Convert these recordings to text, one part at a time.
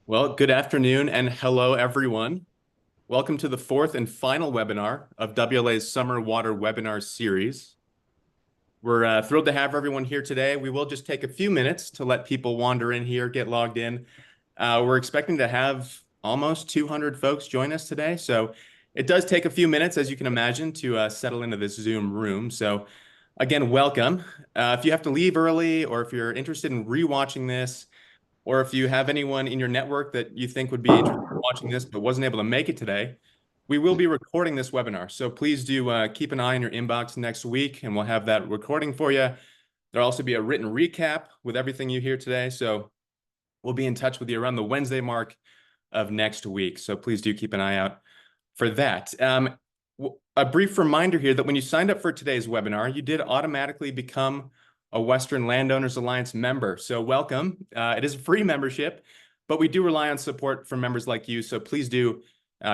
Well, good afternoon and hello, everyone. Welcome to the fourth and final webinar of WLA's Summer Water Webinar Series. We're thrilled to have everyone here today. We will just take a few minutes to let people wander in here, get logged in. We're expecting to have almost 200 folks join us today. So it does take a few minutes, as you can imagine, to settle into this Zoom room. So again, welcome. If you have to leave early or if you're interested in rewatching this, or if you have anyone in your network that you think would be interested in watching this but wasn't able to make it today, we will be recording this webinar. So please do keep an eye on your inbox next week, and we'll have that recording for you. There'll also be a written recap with everything you hear today. So we'll be in touch with you around the Wednesday mark of next week. So please do keep an eye out for that. A brief reminder here that when you signed up for today's webinar, you did automatically become a Western Landowners Alliance member. So welcome. It is a free membership, but we do rely on support from members like you. So please do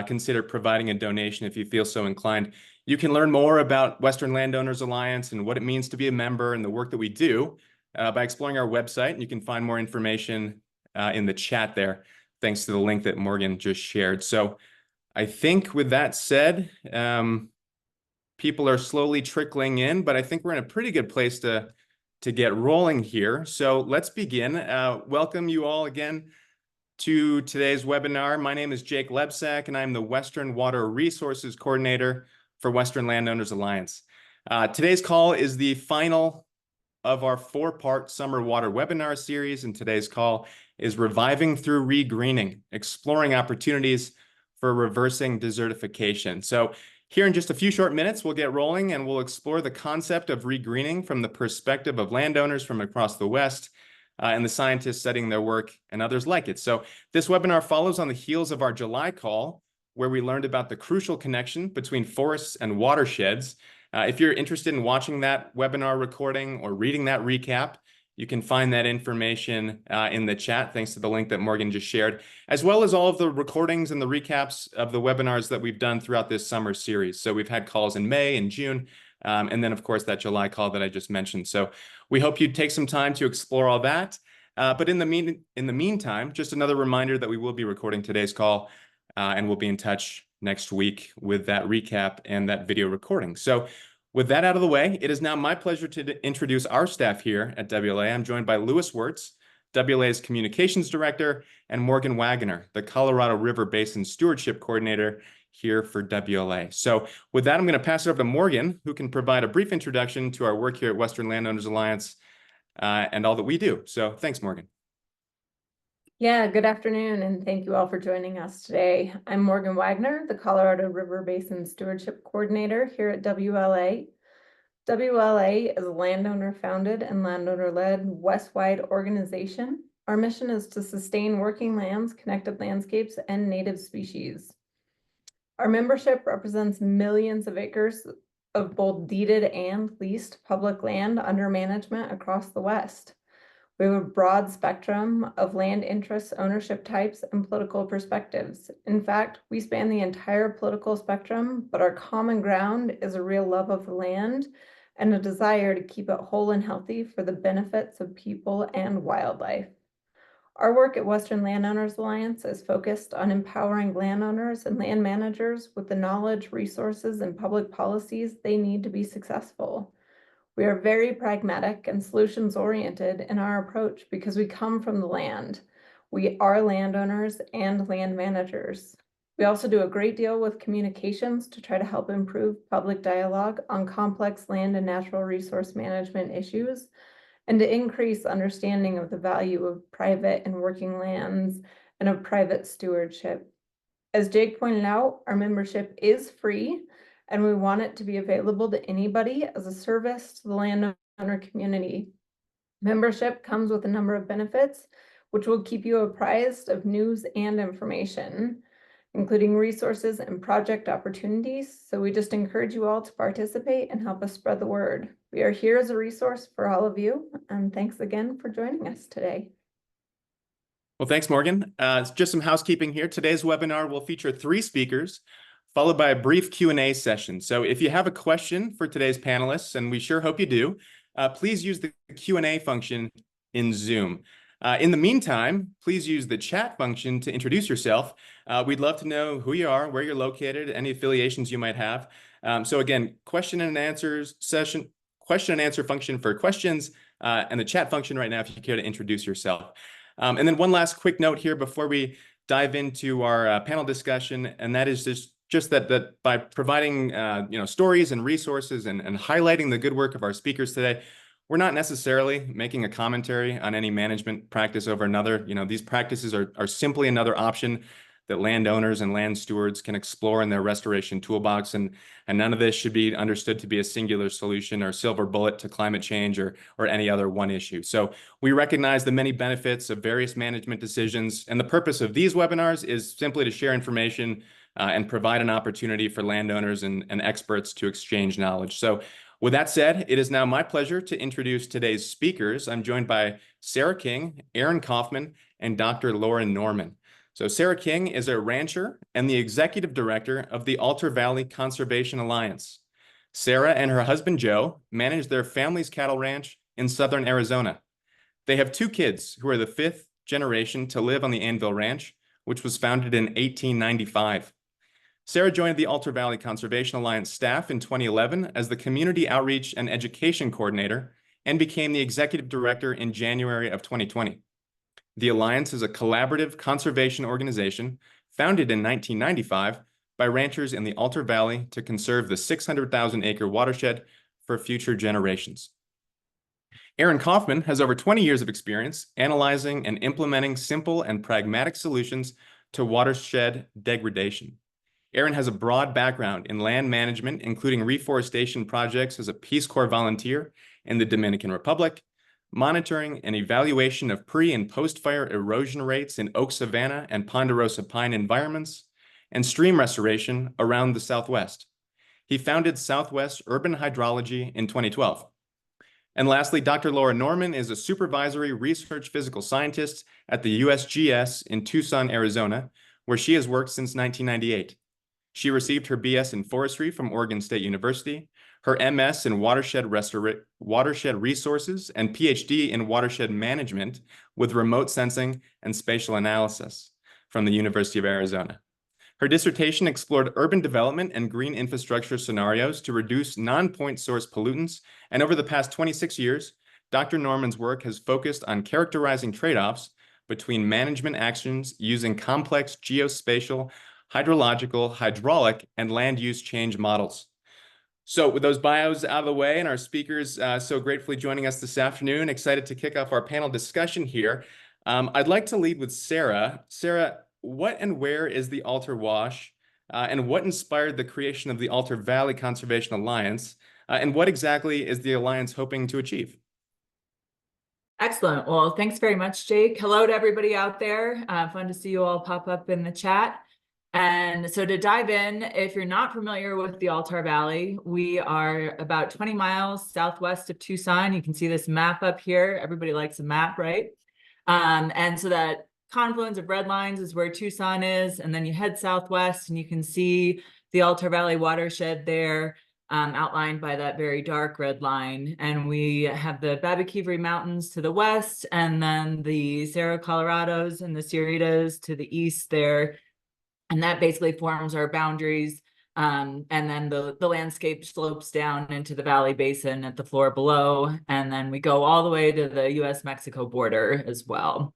consider providing a donation if you feel so inclined. You can learn more about Western Landowners Alliance and what it means to be a member and the work that we do by exploring our website. And you can find more information in the chat there, thanks to the link that Morgan just shared. So I think with that said, people are slowly trickling in, but I think we're in a pretty good place to get rolling here. So let's begin. Welcome you all again to today's webinar. My name is Jake Lebsack, and I'm the Western Water Resources Coordinator for Western Landowners Alliance. Today's call is the final of our four-part summer water webinar series, and today's call is Reviving Through Regreening, Exploring Opportunities for Reversing Desertification. So here in just a few short minutes, we'll get rolling and we'll explore the concept of regreening from the perspective of landowners from across the West and the scientists studying their work and others like it. So this webinar follows on the heels of our July call, where we learned about the crucial connection between forests and watersheds. If you're interested in watching that webinar recording or reading that recap, you can find that information in the chat, thanks to the link that Morgan just shared, as well as all of the recordings and the recaps of the webinars that we've done throughout this summer series. So we've had calls in May and June, and then of course that July call that I just mentioned. So we hope you take some time to explore all that. But in the meantime, just another reminder that we will be recording today's call, and we'll be in touch next week with that recap and that video recording. So with that out of the way, it is now my pleasure to introduce our staff here at WLA. I'm joined by Lewis Wirtz, WLA's Communications Director, and Morgan Wagner, the Colorado River Basin Stewardship Coordinator here for WLA. So with that, I'm going to pass it over to Morgan, who can provide a brief introduction to our work here at Western Landowners Alliance and all that we do. So thanks, Morgan. Yeah, good afternoon, and thank you all for joining us today. I'm Morgan Wagner, the Colorado River Basin Stewardship Coordinator here at WLA. WLA is a landowner-founded and landowner-led West-wide organization. Our mission is to sustain working lands, connected landscapes, and native species. Our membership represents millions of acres of both deeded and leased public land under management across the West. We have a broad spectrum of land interests, ownership types, and political perspectives. In fact, we span the entire political spectrum, but our common ground is a real love of the land and a desire to keep it whole and healthy for the benefits of people and wildlife. Our work at Western Landowners Alliance is focused on empowering landowners and land managers with the knowledge, resources, and public policies they need to be successful. We are very pragmatic and solutions-oriented in our approach because we come from the land. We are landowners and land managers. We also do a great deal with communications to try to help improve public dialogue on complex land and natural resource management issues, and to increase understanding of the value of private and working lands and of private stewardship. As Jake pointed out, our membership is free, and we want it to be available to anybody as a service to the landowner community. Membership comes with a number of benefits, which will keep you apprised of news and information, including resources and project opportunities. So we just encourage you all to participate and help us spread the word. We are here as a resource for all of you, and thanks again for joining us today. Well, thanks, Morgan. Just some housekeeping here. Today's webinar will feature 3 speakers, followed by a brief Q&A session. So if you have a question for today's panelists, and we sure hope you do, please use the Q&A function in Zoom. In the meantime, please use the chat function to introduce yourself. We'd love to know who you are, where you're located, any affiliations you might have. So again, question and answer function for questions, and the chat function right now if you care to introduce yourself. And then one last quick note here before we dive into our panel discussion, and that is just that by providing stories and resources and highlighting the good work of our speakers today, we're not necessarily making a commentary on any management practice over another. These practices are simply another option that landowners and land stewards can explore in their restoration toolbox, and none of this should be understood to be a singular solution or silver bullet to climate change or any other one issue. So we recognize the many benefits of various management decisions, and the purpose of these webinars is simply to share information and provide an opportunity for landowners and experts to exchange knowledge. So with that said, it is now my pleasure to introduce today's speakers. I'm joined by Sarah King, Aaron Kaufman, and Dr. Laura Norman. So Sarah King is a rancher and the executive director of the Altar Valley Conservation Alliance. Sarah and her husband, Joe, manage their family's cattle ranch in southern Arizona. They have two kids who are the fifth generation to live on the Anvil Ranch, which was founded in 1895. Sarah joined the Altar Valley Conservation Alliance staff in 2011 as the Community Outreach and Education Coordinator and became the Executive Director in January of 2020. The Alliance is a collaborative conservation organization founded in 1995 by ranchers in the Altar Valley to conserve the 600,000-acre watershed for future generations. Aaron Kaufman has over 20 years of experience analyzing and implementing simple and pragmatic solutions to watershed degradation. Aaron has a broad background in land management, including reforestation projects as a Peace Corps volunteer in the Dominican Republic, monitoring and evaluation of pre- and post-fire erosion rates in oak savanna and ponderosa pine environments, and stream restoration around the Southwest. He founded Southwest Urban Hydrology in 2012. And lastly, Dr. Laura Norman is a supervisory research physical scientist at the USGS in Tucson, Arizona, where she has worked since 1998. She received her BS in forestry from Oregon State University, her MS in watershed resources, and PhD in watershed management with remote sensing and spatial analysis from the University of Arizona. Her dissertation explored urban development and green infrastructure scenarios to reduce non-point source pollutants, and over the past 26 years, Dr. Norman's work has focused on characterizing trade-offs between management actions using complex geospatial, hydrological, hydraulic, and land use change models. So with those bios out of the way and our speakers so gratefully joining us this afternoon, excited to kick off our panel discussion here. I'd like to lead with Sarah. Sarah, what and where is the Altar Wash, and what inspired the creation of the Altar Valley Conservation Alliance, and what exactly is the Alliance hoping to achieve? Excellent. Well, thanks very much, Jake. Hello to everybody out there. Fun to see you all pop up in the chat. And so to dive in, if you're not familiar with the Altar Valley, we are about 20 miles southwest of Tucson. You can see this map up here. Everybody likes a map, right? And so that confluence of red lines is where Tucson is. And then you head southwest and you can see the Altar Valley watershed there, outlined by that very dark red line. And we have the Babiquiviri Mountains to the west, and then the Cerro Colorados and the Cerritos to the east there. And that basically forms our boundaries. And then the landscape slopes down into the valley basin at the floor below. And then we go all the way to the US-Mexico border as well.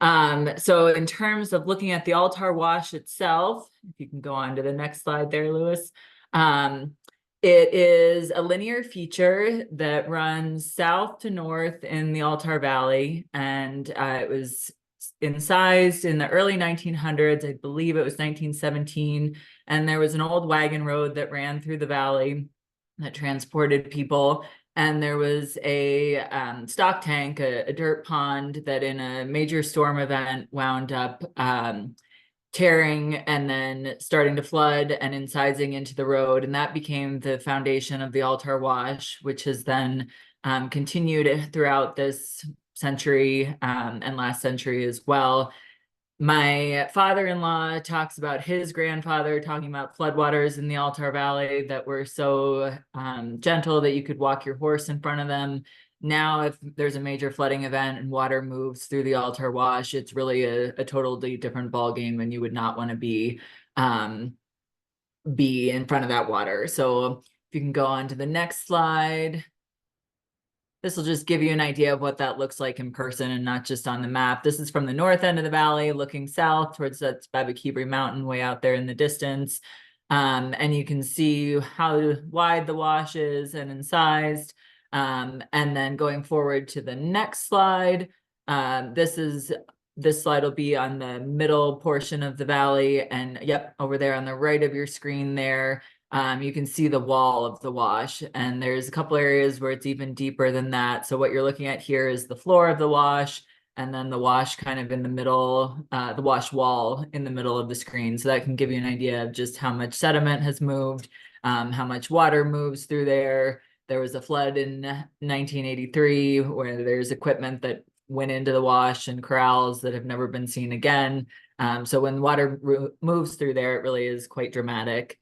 So in terms of looking at the Altar Wash itself, if you can go on to the next slide there, Lewis, it is a linear feature that runs south to north in the Altar Valley. And it was incised in the early 1900s. I believe it was 1917. And there was an old wagon road that ran through the valley that transported people. And there was a stock tank, a dirt pond that in a major storm event wound up tearing and then starting to flood and incising into the road. And that became the foundation of the Altar Wash, which has then continued throughout this century and last century as well. My father-in-law talks about his grandfather talking about floodwaters in the Altar Valley that were so gentle that you could walk your horse in front of them. Now, if there's a major flooding event and water moves through the Altar Wash, it's really a totally different ballgame, and you would not want to be in front of that water. So if you can go on to the next slide. This will just give you an idea of what that looks like in person and not just on the map. This is from the north end of the valley, looking south towards that Babaquibri Mountain way out there in the distance. And you can see how wide the wash is and incised. And then going forward to the next slide, this slide will be on the middle portion of the valley. And yep, over there on the right of your screen there, you can see the wall of the wash, and there's a couple areas where it's even deeper than that. So what you're looking at here is the floor of the wash, and then the wash kind of in the middle, the wash wall in the middle of the screen. So that can give you an idea of just how much sediment has moved, how much water moves through there. There was a flood in 1983 where there's equipment that went into the wash and corrals that have never been seen again. So when water moves through there, it really is quite dramatic.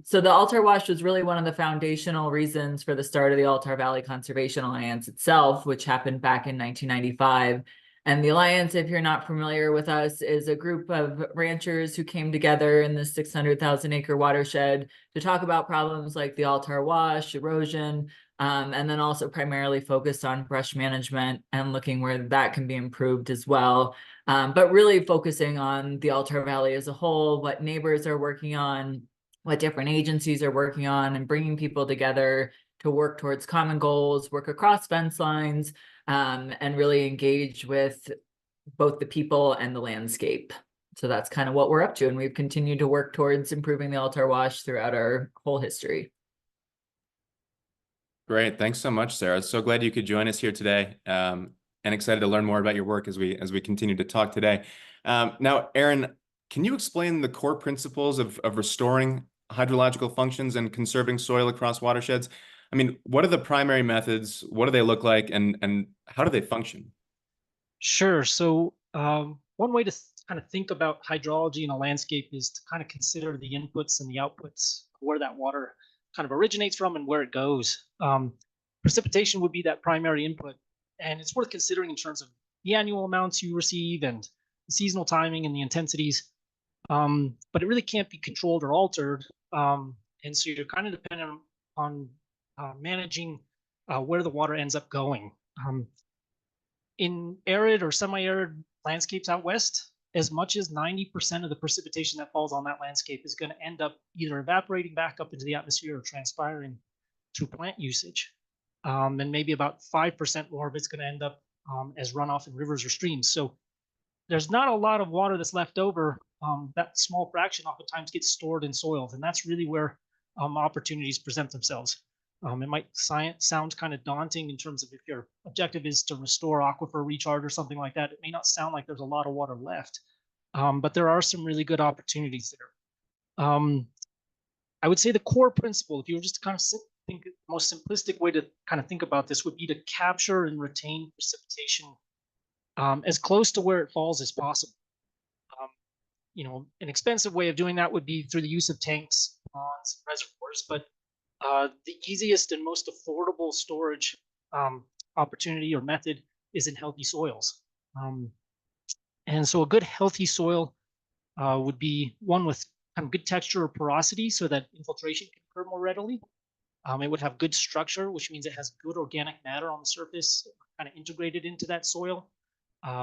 So the Altar Wash was really one of the foundational reasons for the start of the Altar Valley Conservation Alliance itself, which happened back in 1995. And the Alliance, if you're not familiar with us, is a group of ranchers who came together in the 600,000 acre watershed to talk about problems like the Altar Wash, erosion, and then also primarily focused on brush management and looking where that can be improved as well. But really focusing on the Altar Valley as a whole, what neighbors are working on, what different agencies are working on, and bringing people together to work towards common goals, work across fence lines, and really engage with both the people and the landscape. So that's kind of what we're up to. And we've continued to work towards improving the Altar Wash throughout our whole history. Great. Thanks so much, Sarah. So glad you could join us here today, and excited to learn more about your work as we continue to talk today. Now, Aaron, can you explain the core principles of restoring hydrological functions and conserving soil across watersheds? I mean, what are the primary methods? What do they look like, and how do they function? Sure. So one way to kind of think about hydrology in a landscape is to kind of consider the inputs and the outputs, where that water kind of originates from and where it goes. Precipitation would be that primary input, and it's worth considering in terms of the annual amounts you receive and the seasonal timing and the intensities. But it really can't be controlled or altered. And so you're kind of dependent on managing where the water ends up going. In arid or semi-arid landscapes out west, as much as 90% of the precipitation that falls on that landscape is going to end up either evaporating back up into the atmosphere or transpiring through plant usage. And maybe about 5% more of it's going to end up as runoff in rivers or streams. So there's not a lot of water that's left over. That small fraction oftentimes gets stored in soils, and that's really where opportunities present themselves. It might sound kind of daunting in terms of if your objective is to restore aquifer recharge or something like that. It may not sound like there's a lot of water left, but there are some really good opportunities there. I would say the core principle, if you were just to kind of think, the most simplistic way to kind of think about this would be to capture and retain precipitation as close to where it falls as possible. An expensive way of doing that would be through the use of tanks, ponds, reservoirs, but the easiest and most affordable storage opportunity or method is in healthy soils. And so a good healthy soil would be one with kind of good texture or porosity so that infiltration can occur more readily. It would have good structure, which means it has good organic matter on the surface, kind of integrated into that soil,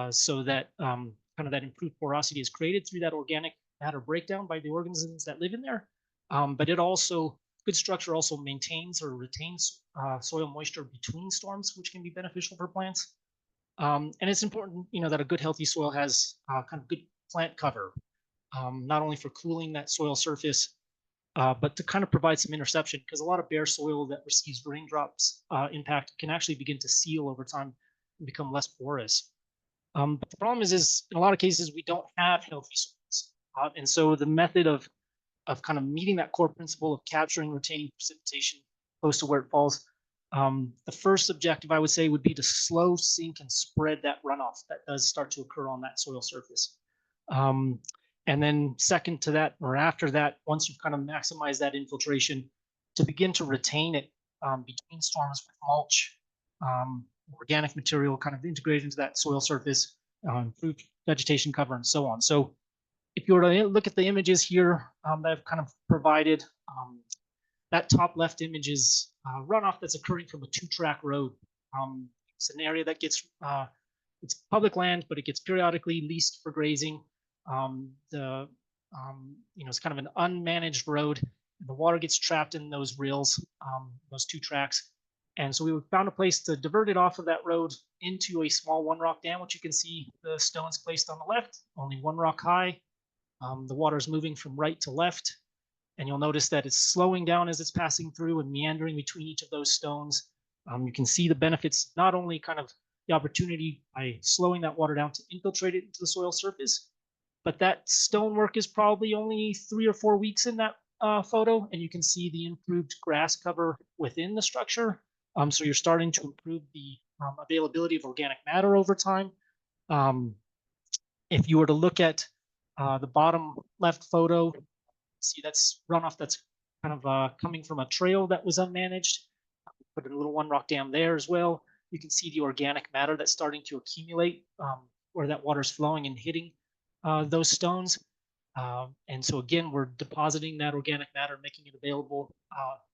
so that kind of that improved porosity is created through that organic matter breakdown by the organisms that live in there. But it also, good structure also maintains or retains soil moisture between storms, which can be beneficial for plants. And it's important, that a good healthy soil has kind of good plant cover, not only for cooling that soil surface, but to kind of provide some interception, because a lot of bare soil that receives raindrops impact can actually begin to seal over time and become less porous. But the problem is in a lot of cases, we don't have healthy soils. And so the method of kind of meeting that core principle of capturing, retaining precipitation close to where it falls, the first objective I would say would be to slow sink and spread that runoff that does start to occur on that soil surface. And then second to that, or after that, once you've kind of maximized that infiltration, to begin to retain it between storms with mulch organic material kind of integrated into that soil surface, improved vegetation cover, and so on. So if you were to look at the images here that I've kind of provided, that top left image is runoff that's occurring from a 2-track road. It's an area that gets, it's public land, but it gets periodically leased for grazing. It's kind of an unmanaged road. The water gets trapped in those rills, those 2 tracks. And so we found a place to divert it off of that road into a small 1-rock dam, which you can see the stones placed on the left, only 1 rock high. The water is moving from right to left. And you'll notice that it's slowing down as it's passing through and meandering between each of those stones. You can see the benefits, not only kind of the opportunity by slowing that water down to infiltrate it into the soil surface, but that stonework is probably only 3 or 4 weeks in that photo, and you can see the improved grass cover within the structure. So you're starting to improve the availability of organic matter over time. If you were to look at the bottom left photo, see that's runoff that's kind of coming from a trail that was unmanaged. Put a little 1-rock dam there as well. You can see the organic matter that's starting to accumulate where that water is flowing and hitting those stones. And so again, we're depositing that organic matter, making it available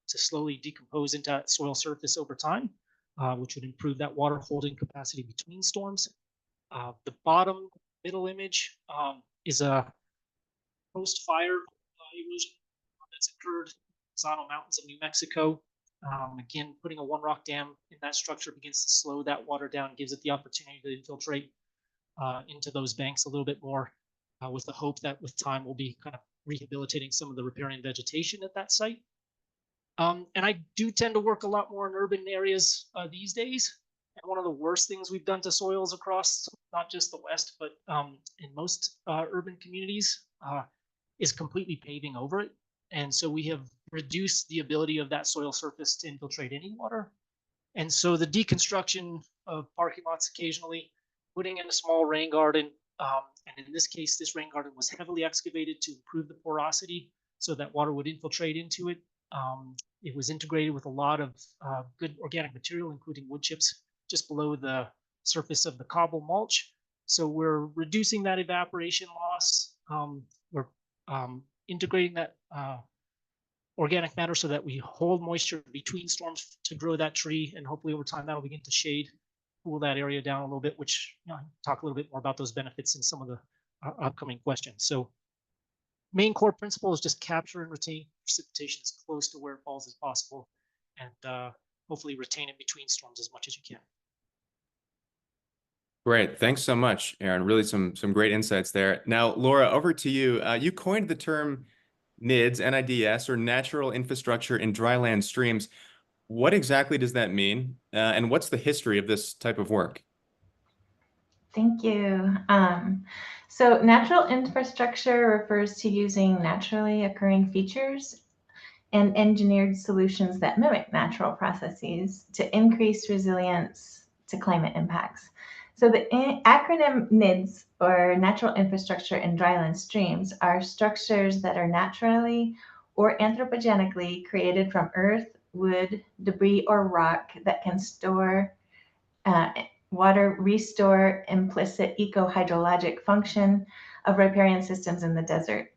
to slowly decompose into that soil surface over time, which would improve that water holding capacity between storms. The bottom middle image is a post-fire erosion that's occurred in the Sano Mountains of New Mexico. Again, putting a 1-rock dam in that structure begins to slow that water down, gives it the opportunity to infiltrate into those banks a little bit more, with the hope that with time we'll be kind of rehabilitating some of the riparian vegetation at that site. And I do tend to work a lot more in urban areas these days. And one of the worst things we've done to soils across not just the West, but in most urban communities is completely paving over it. And so we have reduced the ability of that soil surface to infiltrate any water. And so the deconstruction of parking lots occasionally, putting in a small rain garden, and in this case, this rain garden was heavily excavated to improve the porosity so that water would infiltrate into it. It was integrated with a lot of good organic material, including wood chips, just below the surface of the cobble mulch. So we're reducing that evaporation loss. We're integrating that organic matter so that we hold moisture between storms to grow that tree, and hopefully over time that'll begin to shade, cool that area down a little bit, which I'll talk a little bit more about those benefits in some of the upcoming questions. So main core principle is just capture and retain precipitation as close to where it falls as possible, and hopefully retain it between storms as much as you can. Great. Thanks so much, Aaron. Really some great insights there. Now, Laura, over to you. You coined the term NIDS, N-I-D-S, or natural infrastructure in dryland streams. What exactly does that mean? And what's the history of this type of work? Thank you. So natural infrastructure refers to using naturally occurring features and engineered solutions that mimic natural processes to increase resilience to climate impacts. So the acronym NIDS, or Natural Infrastructure in Dryland Streams, are structures that are naturally or anthropogenically created from earth, wood, debris, or rock that can store water, restore implicit eco-hydrologic function of riparian systems in the desert.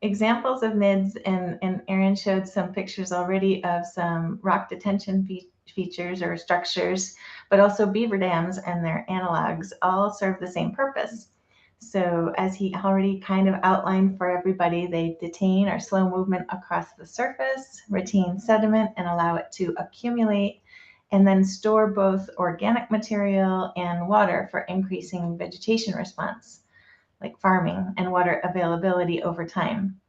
Examples of NIDS, and Aaron showed some pictures already of some rock detention features or structures, but also beaver dams and their analogs all serve the same purpose. So as he already kind of outlined for everybody, they detain or slow movement across the surface, retain sediment and allow it to accumulate, and then store both organic material and water for increasing vegetation response, like farming, and water availability over time.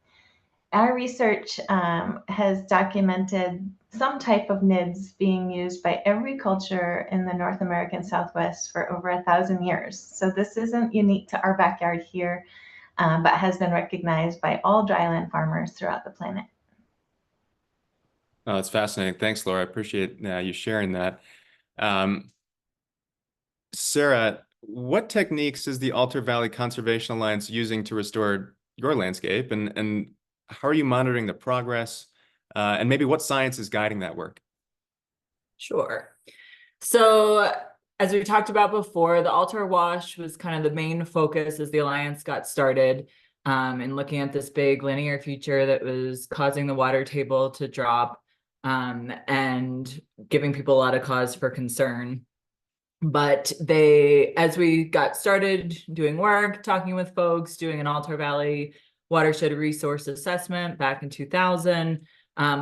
Our research has documented some type of NIDS being used by every culture in the North American Southwest for over 1,000 years. So this isn't unique to our backyard here, but has been recognized by all dryland farmers throughout the planet. Oh, that's fascinating. Thanks, Laura. I appreciate you sharing that. Sarah, what techniques is the Altar Valley Conservation Alliance using to restore your landscape, and how are you monitoring the progress, and maybe what science is guiding that work? Sure. So as we talked about before, the Altar Wash was kind of the main focus as the Alliance got started, and looking at this big linear feature that was causing the water table to drop, and giving people a lot of cause for concern. But as we got started doing work, talking with folks, doing an Altar Valley watershed resource assessment back in 2000,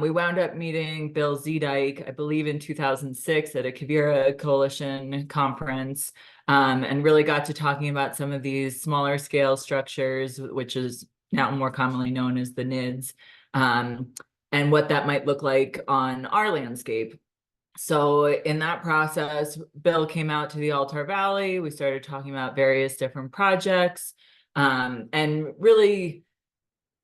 we wound up meeting Bill Zedike, I believe in 2006 at a Quivira Coalition conference, and really got to talking about some of these smaller scale structures, which is now more commonly known as the NIDS, and what that might look like on our landscape. So in that process, Bill came out to the Altar Valley. We started talking about various different projects, and really,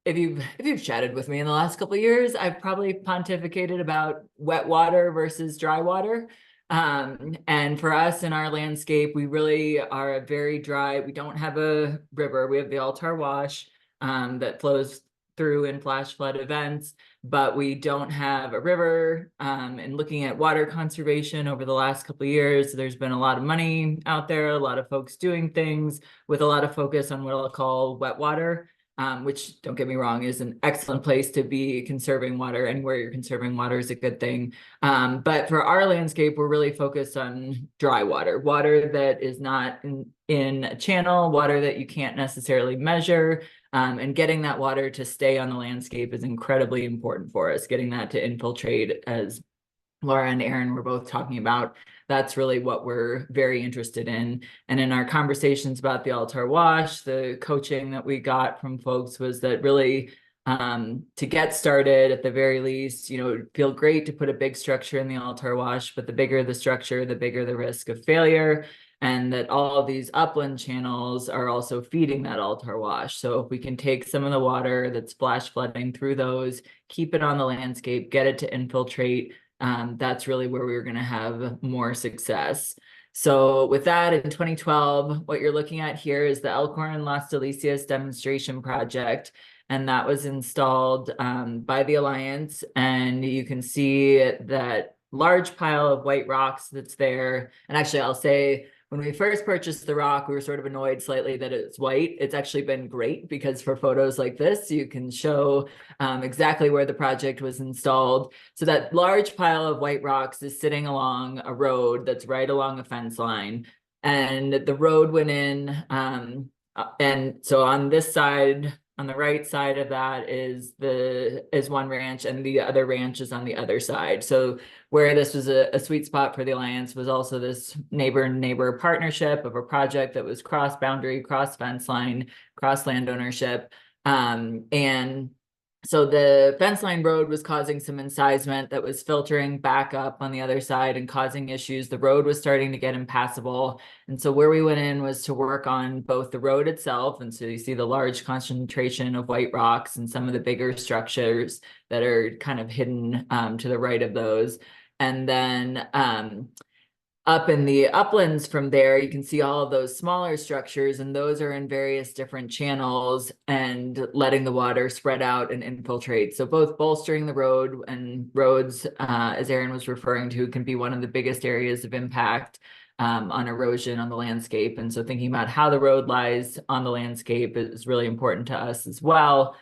if you've chatted with me in the last couple of years, I've probably pontificated about wet water versus dry water. And for us in our landscape, we really are very dry. We don't have a river. We have the Altar Wash that flows through in flash flood events, but we don't have a river. And looking at water conservation over the last couple of years, there's been a lot of money out there, a lot of folks doing things with a lot of focus on what I'll call wet water. Which, don't get me wrong, is an excellent place to be conserving water. Anywhere you're conserving water is a good thing. But for our landscape, we're really focused on dry water, water that is not in a channel, water that you can't necessarily measure. And getting that water to stay on the landscape is incredibly important for us, getting that to infiltrate, as Laura and Aaron were both talking about. That's really what we're very interested in. And in our conversations about the Altar Wash, the coaching that we got from folks was that really, to get started at the very least, it would feel great to put a big structure in the Altar Wash, but the bigger the structure, the bigger the risk of failure. And that all of these upland channels are also feeding that Altar Wash. So if we can take some of the water that's flash flooding through those, keep it on the landscape, get it to infiltrate, that's really where we were going to have more success. So with that, in 2012, what you're looking at here is the Elkhorn Las Delicias demonstration project. And that was installed by the Alliance. And you can see that large pile of white rocks that's there. And actually, I'll say, when we first purchased the rock, we were sort of annoyed slightly that it's white. It's actually been great because for photos like this, you can show exactly where the project was installed. So that large pile of white rocks is sitting along a road that's right along a fence line. And the road went in. And so on this side, on the right side of that is one ranch, and the other ranch is on the other side. So where this was a sweet spot for the Alliance was also this neighbor partnership of a project that was cross boundary, cross fence line, cross land ownership. And so the fence line road was causing some incisement that was filtering back up on the other side and causing issues. The road was starting to get impassable. And so where we went in was to work on both the road itself. And so you see the large concentration of white rocks and some of the bigger structures that are kind of hidden to the right of those. And then up in the uplands from there, you can see all of those smaller structures, and those are in various different channels and letting the water spread out and infiltrate. So both bolstering the road, and roads, as Aaron was referring to, can be one of the biggest areas of impact on erosion on the landscape. And so thinking about how the road lies on the landscape is really important to us as well.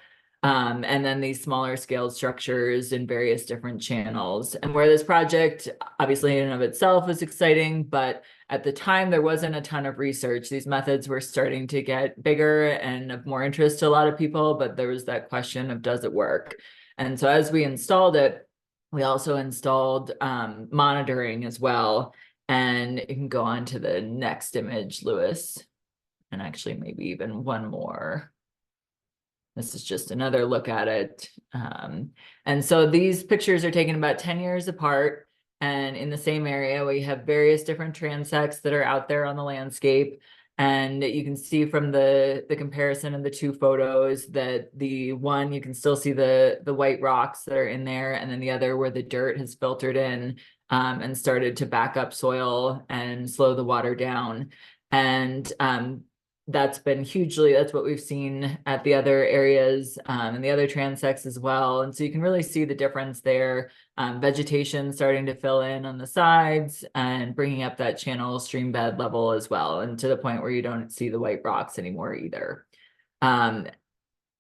And then these smaller scale structures in various different channels. And where this project, obviously in and of itself, was exciting, but at the time there wasn't a ton of research. These methods were starting to get bigger and of more interest to a lot of people, but there was that question of, does it work? And so as we installed it, we also installed monitoring as well. And you can go on to the next image, Lewis, and actually maybe even one more. This is just another look at it. And so these pictures are taken about 10 years apart. And in the same area, we have various different transects that are out there on the landscape. And you can see from the comparison of the two photos that the one, you can still see the white rocks that are in there. And then the other where the dirt has filtered in and started to back up soil and slow the water down. And that's been hugely, that's what we've seen at the other areas and the other transects as well. And so you can really see the difference there. Vegetation starting to fill in on the sides and bringing up that channel stream bed level as well. And to the point where you don't see the white rocks anymore either.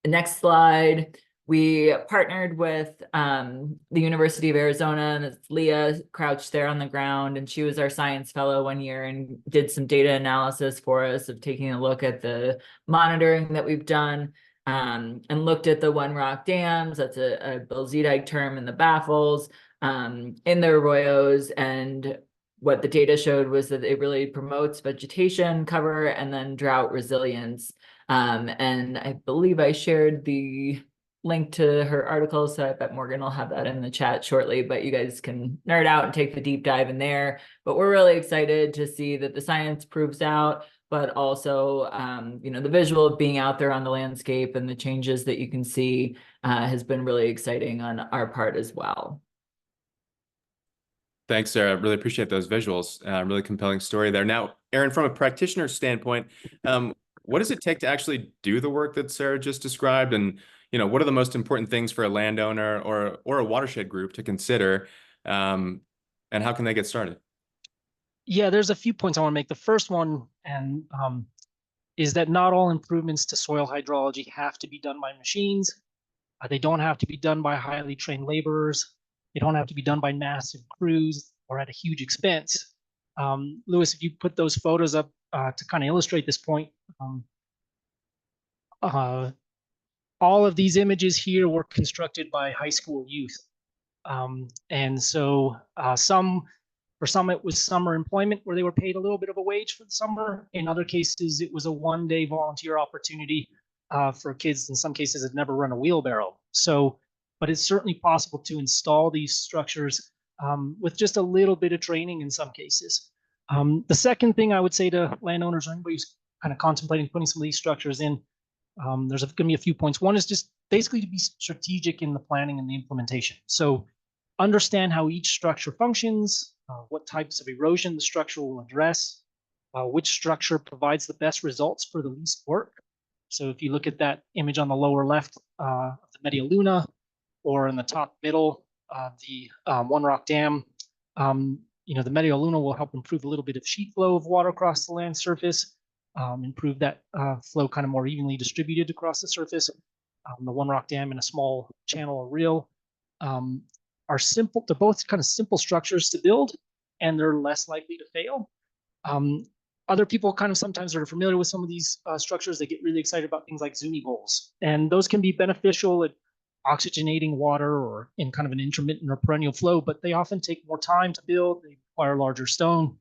Next slide. We partnered with the University of Arizona, and it's Leah crouched there on the ground, and she was our science fellow one year and did some data analysis for us of taking a look at the monitoring that we've done and looked at the one rock dams, that's a Bilzidite term, in the baffles, in the arroyos. And what the data showed was that it really promotes vegetation cover and then drought resilience. And I believe I shared the link to her article, so I bet Morgan will have that in the chat shortly, but you guys can nerd out and take the deep dive in there. But we're really excited to see that the science proves out, but also, you know, the visual of being out there on the landscape and the changes that you can see has been really exciting on our part as well. Thanks, Sarah. Really appreciate those visuals. Really compelling story there. Now, Aaron, from a practitioner standpoint, what does it take to actually do the work that Sarah just described? And, you know, what are the most important things for a landowner or a watershed group to consider? And how can they get started? Yeah, there's a few points I want to make. The first one is that not all improvements to soil hydrology have to be done by machines. They don't have to be done by highly trained laborers. They don't have to be done by massive crews or at a huge expense. Lewis, if you put those photos up to kind of illustrate this point, all of these images here were constructed by high school youth. And so for some, it was summer employment where they were paid a little bit of a wage for the summer. In other cases, it was a one-day volunteer opportunity for kids. In some cases, had never run a wheelbarrow. So, but it's certainly possible to install these structures with just a little bit of training in some cases. The second thing I would say to landowners or anybody who's kind of contemplating putting some of these structures in, there's going to be a few points. One is just basically to be strategic in the planning and the implementation. So understand how each structure functions, what types of erosion the structure will address, which structure provides the best results for the least work. So if you look at that image on the lower left of the Media Luna, or in the top middle, the One Rock Dam, you know, the Media Luna will help improve a little bit of sheet flow of water across the land surface, improve that flow kind of more evenly distributed across the surface. The One Rock Dam in a small channel or reel are simple. They're both kind of simple structures to build, and they're less likely to fail. Other people kind of sometimes are familiar with some of these structures. They get really excited about things like Zuni bowls, and those can be beneficial at oxygenating water or in kind of an intermittent or perennial flow, but they often take more time to build. They require larger stone.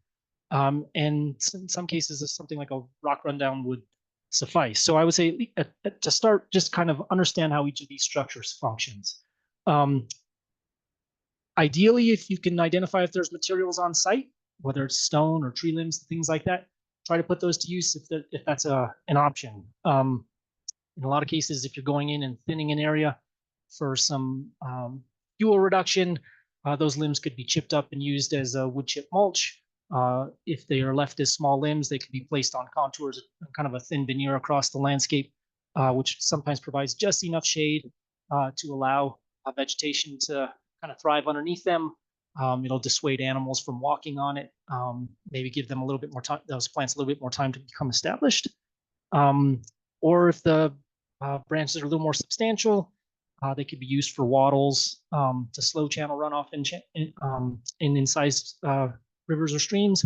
And in some cases, something like a rock rundown would suffice. So I would say to start, just kind of understand how each of these structures functions. Ideally, if you can identify if there's materials on site, whether it's stone or tree limbs, things like that, try to put those to use if that's an option. In a lot of cases, if you're going in and thinning an area for some fuel reduction, those limbs could be chipped up and used as a wood chip mulch. If they are left as small limbs, they could be placed on contours, kind of a thin veneer across the landscape, which sometimes provides just enough shade to allow vegetation to kind of thrive underneath them. It'll dissuade animals from walking on it, maybe give them a little bit more time, those plants a little bit more time to become established. Or if the branches are a little more substantial, they could be used for wattles to slow channel runoff in incised rivers or streams.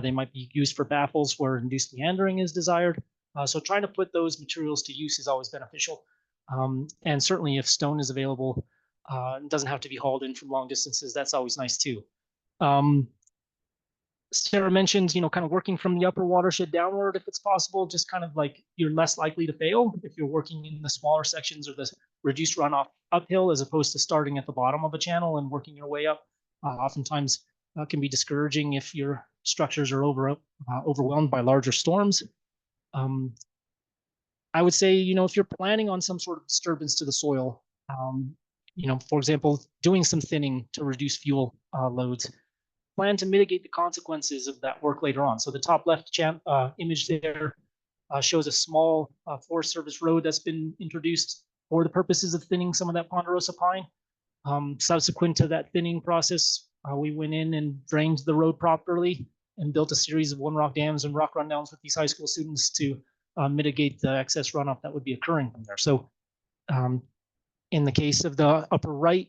They might be used for baffles where induced meandering is desired. So trying to put those materials to use is always beneficial. And certainly if stone is available, it doesn't have to be hauled in from long distances. That's always nice too. Sarah mentioned, you know, kind of working from the upper watershed downward if it's possible, just kind of like you're less likely to fail if you're working in the smaller sections or the reduced runoff uphill as opposed to starting at the bottom of a channel and working your way up. Oftentimes can be discouraging if your structures are overwhelmed by larger storms. I would say, you know, if you're planning on some sort of disturbance to the soil, you know, for example, doing some thinning to reduce fuel loads, plan to mitigate the consequences of that work later on. So the top left image there shows a small Forest Service road that's been introduced for the purposes of thinning some of that ponderosa pine. Subsequent to that thinning process, we went in and drained the road properly and built a series of one-rock dams and rock rundowns with these high school students to mitigate the excess runoff that would be occurring from there. So in the case of the upper right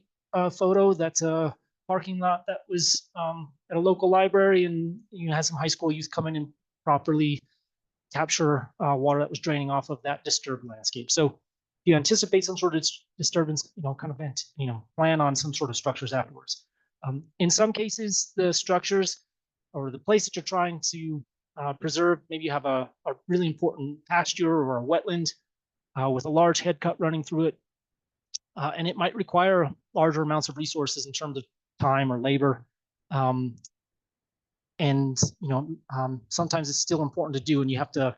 photo, that's a parking lot that was at a local library, and you had some high school youth come in and properly capture water that was draining off of that disturbed landscape. So you anticipate some sort of disturbance, kind of plan on some sort of structures afterwards. In some cases, the structures or the place that you're trying to preserve, maybe you have a really important pasture or a wetland with a large head cut running through it, and it might require larger amounts of resources in terms of time or labor. Sometimes it's still important to do, and you have to,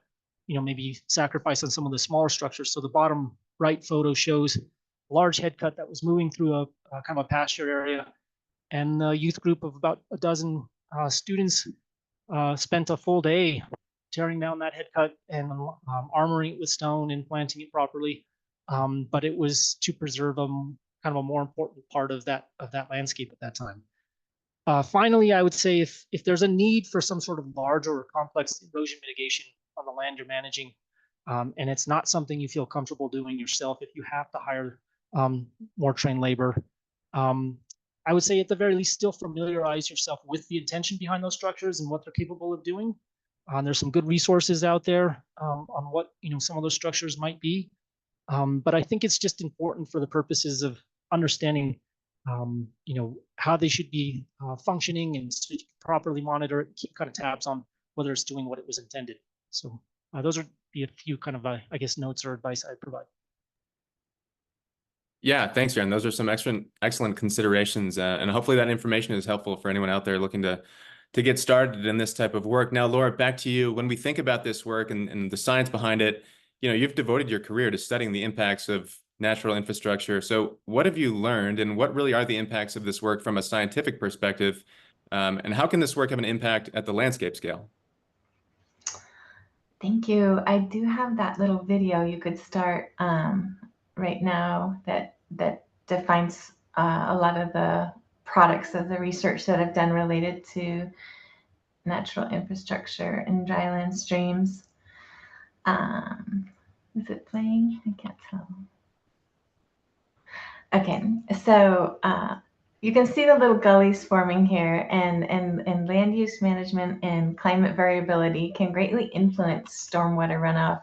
maybe sacrifice on some of the smaller structures. So the bottom right photo shows a large head cut that was moving through a kind of a pasture area, and the youth group of about a dozen students spent a full day tearing down that head cut and armoring it with stone and planting it properly. But it was to preserve kind of a more important part of that landscape at that time. Finally, I would say if there's a need for some sort of large or complex erosion mitigation on the land you're managing, and it's not something you feel comfortable doing yourself, if you have to hire more trained labor, I would say at the very least still familiarize yourself with the intention behind those structures and what they're capable of doing. There's some good resources out there on what some of those structures might be. But I think it's just important for the purposes of understanding how they should be functioning, and so you can properly monitor it, keep kind of tabs on whether it's doing what it was intended. So those would be a few kind of, I guess, notes or advice I'd provide. Yeah, thanks, Aaron. Those are some excellent considerations, and hopefully that information is helpful for anyone out there looking to get started in this type of work. Now, Laura, back to you. When we think about this work and the science behind it, you've devoted your career to studying the impacts of natural infrastructure. So what have you learned, and what really are the impacts of this work from a scientific perspective? And how can this work have an impact at the landscape scale? Thank you. I do have that little video you could start right now that defines a lot of the products of the research that I've done related to natural infrastructure in dryland streams. Is it playing? I can't tell. Okay, so you can see the little gullies forming here, and land use management and climate variability can greatly influence stormwater runoff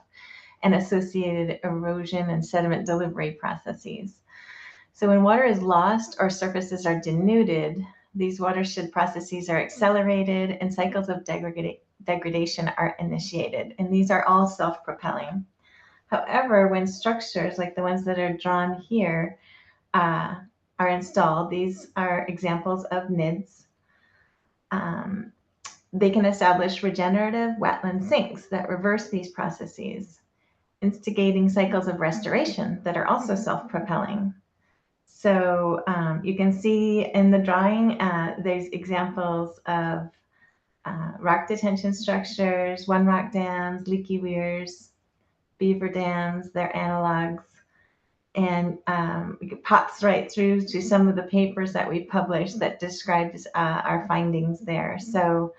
and associated erosion and sediment delivery processes. So when water is lost or surfaces are denuded, these watershed processes are accelerated and cycles of degradation are initiated, and these are all self-propelling. However, when structures like the ones that are drawn here are installed, these are examples of NIDs. They can establish regenerative wetland sinks that reverse these processes, instigating cycles of restoration that are also self-propelling. So you can see in the drawing, there's examples of rock detention structures, one-rock dams, leaky weirs, beaver dams, their analogs, and it pops right through to some of the papers that we published that describes our findings there. So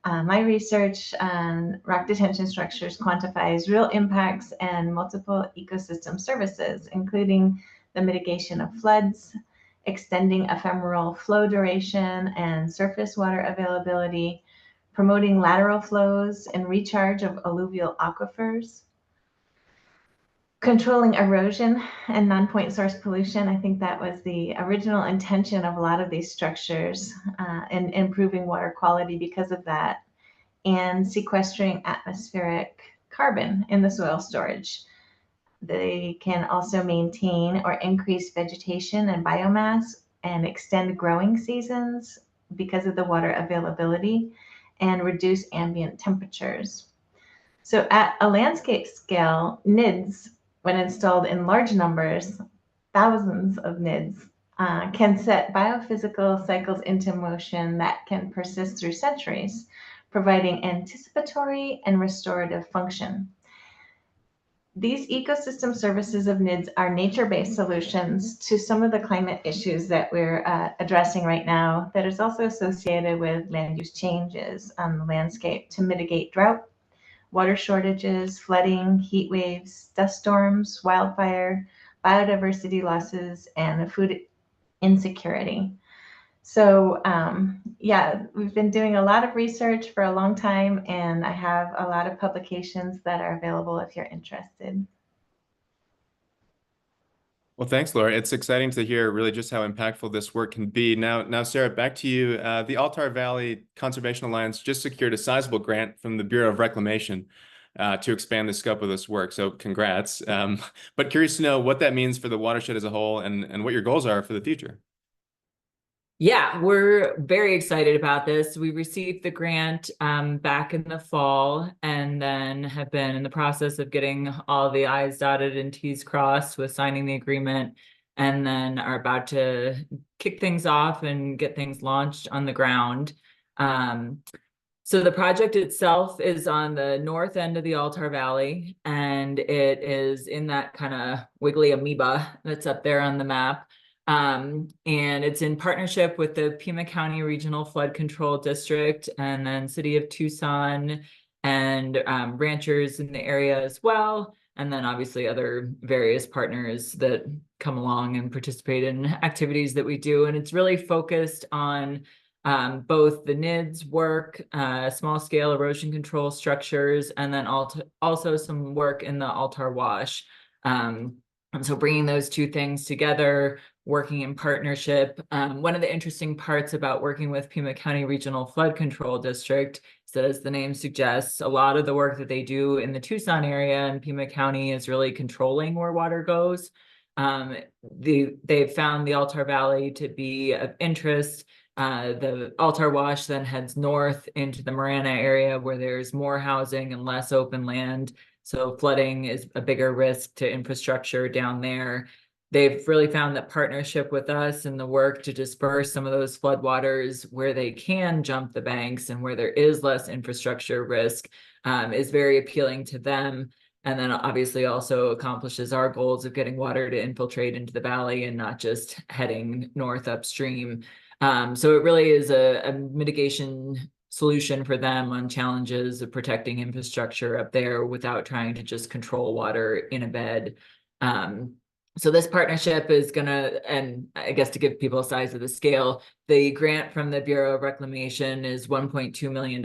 my research on rock detention structures quantifies real impacts and multiple ecosystem services, including the mitigation of floods, extending ephemeral flow duration and surface water availability, promoting lateral flows and recharge of alluvial aquifers, controlling erosion and non-point source pollution. I think that was the original intention of a lot of these structures, and improving water quality because of that, and sequestering atmospheric carbon in the soil storage. They can also maintain or increase vegetation and biomass and extend growing seasons because of the water availability, and reduce ambient temperatures. So at a landscape scale, NIDs, when installed in large numbers, thousands of NIDs, can set biophysical cycles into motion that can persist through centuries, providing anticipatory and restorative function. these ecosystem services of NIDS are nature-based solutions to some of the climate issues that we're addressing right now that is also associated with land use changes on the landscape to mitigate drought, water shortages, flooding, heat waves, dust storms, wildfire, biodiversity losses, and food insecurity. So yeah, we've been doing a lot of research for a long time, and I have a lot of publications that are available if you're interested. Well, thanks, Laura. It's exciting to hear really just how impactful this work can be. Now, Sarah, back to you. The Altar Valley Conservation Alliance just secured a sizable grant from the Bureau of Reclamation to expand the scope of this work. So congrats. But curious to know what that means for the watershed as a whole and what your goals are for the future. Yeah, we're very excited about this. We received the grant back in the fall and then have been in the process of getting all the I's dotted and T's crossed with signing the agreement, and then are about to kick things off and get things launched on the ground. So the project itself is on the north end of the Altar Valley, and it is in that kind of wiggly amoeba that's up there on the map. And it's in partnership with the Pima County Regional Flood Control District and then City of Tucson and ranchers in the area as well. And then obviously other various partners that come along and participate in activities that we do. And it's really focused on both the NIDS work, small scale erosion control structures, and then also some work in the Altar Wash. And so bringing those two things together, working in partnership. One of the interesting parts about working with Pima County Regional Flood Control District is that, as the name suggests, a lot of the work that they do in the Tucson area and Pima County is really controlling where water goes. They've found the Altar Valley to be of interest. The Altar Wash then heads north into the Marana area where there's more housing and less open land. So flooding is a bigger risk to infrastructure down there. They've really found that partnership with us and the work to disperse some of those floodwaters where they can jump the banks and where there is less infrastructure risk is very appealing to them. And then obviously also accomplishes our goals of getting water to infiltrate into the valley and not just heading north upstream. So it really is a mitigation solution for them on challenges of protecting infrastructure up there without trying to just control water in a bed. So this partnership is gonna, and I guess to give people a size of the scale, the grant from the Bureau of Reclamation is $1.2 million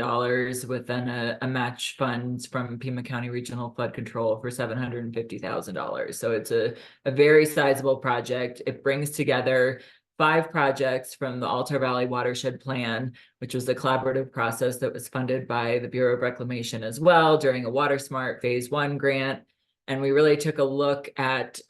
with then a match funds from Pima County Regional Flood Control for $750,000. So it's a very sizable project. It brings together 5 projects from the Altar Valley Watershed Plan, which was a collaborative process that was funded by the Bureau of Reclamation as well during a WaterSmart Phase 1 grant. And we really took a look at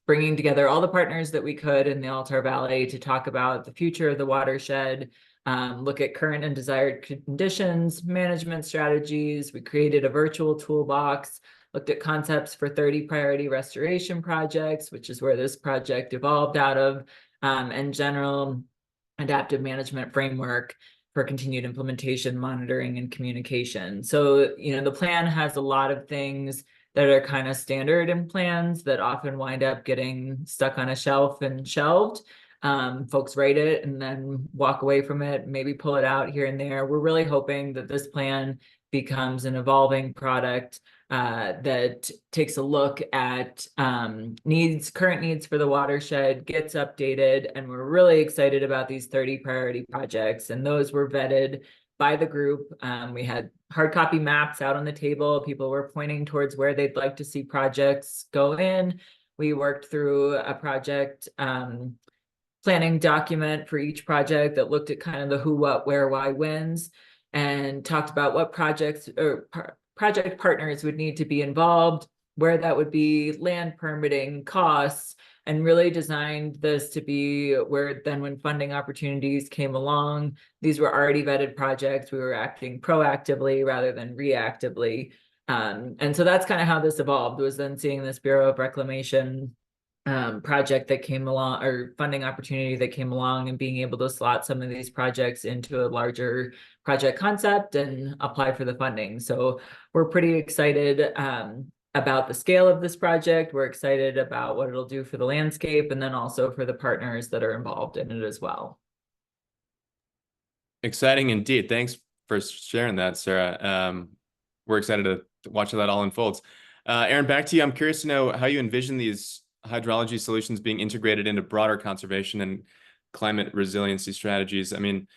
bringing together all the partners that we could in the Altar Valley to talk about the future of the watershed, look at current and desired conditions, management strategies. We created a virtual toolbox, looked at concepts for 30 priority restoration projects, which is where this project evolved out of, and general adaptive management framework for continued implementation, monitoring, and communication. So, the plan has a lot of things that are kind of standard in plans that often wind up getting stuck on a shelf and shelved. Folks write it and then walk away from it, maybe pull it out here and there. We're really hoping that this plan becomes an evolving product that takes a look at current needs for the watershed, gets updated, and we're really excited about these 30 priority projects. And those were vetted by the group. We had hard copy maps out on the table. People were pointing towards where they'd like to see projects go in. We worked through a project planning document for each project that looked at kind of the who, what, where, why, whens, and talked about what projects or project partners would need to be involved, where that would be, land permitting, costs, and really designed this to be where then when funding opportunities came along, these were already vetted projects. We were acting proactively rather than reactively. And so that's kind of how this evolved, was then seeing this Bureau of Reclamation project that came along, or funding opportunity that came along, and being able to slot some of these projects into a larger project concept and apply for the funding. So we're pretty excited about the scale of this project. We're excited about what it'll do for the landscape and then also for the partners that are involved in it as well. Exciting indeed. Thanks for sharing that, Sarah. We're excited to watch how that all unfolds. Aaron, back to you. I'm curious to know how you envision these hydrology solutions being integrated into broader conservation and climate resiliency strategies. I mean,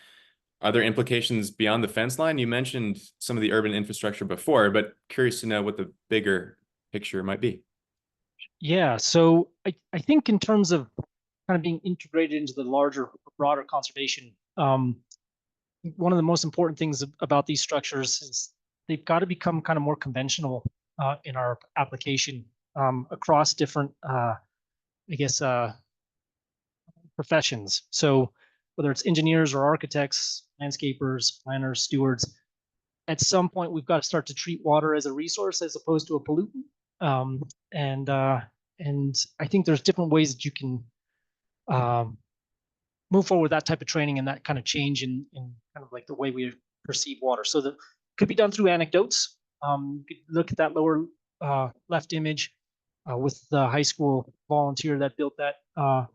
are there implications beyond the fence line? You mentioned some of the urban infrastructure before, but curious to know what the bigger picture might be. Yeah, so I think in terms of kind of being integrated into the larger, broader conservation, one of the most important things about these structures is they've got to become kind of more conventional in our application across different, professions. So whether it's engineers or architects, landscapers, planners, stewards, at some point we've got to start to treat water as a resource as opposed to a pollutant. And I think there's different ways that you can move forward with that type of training and that kind of change in kind of like the way we perceive water. So that could be done through anecdotes. You could look at that lower left image with the high school volunteer that built that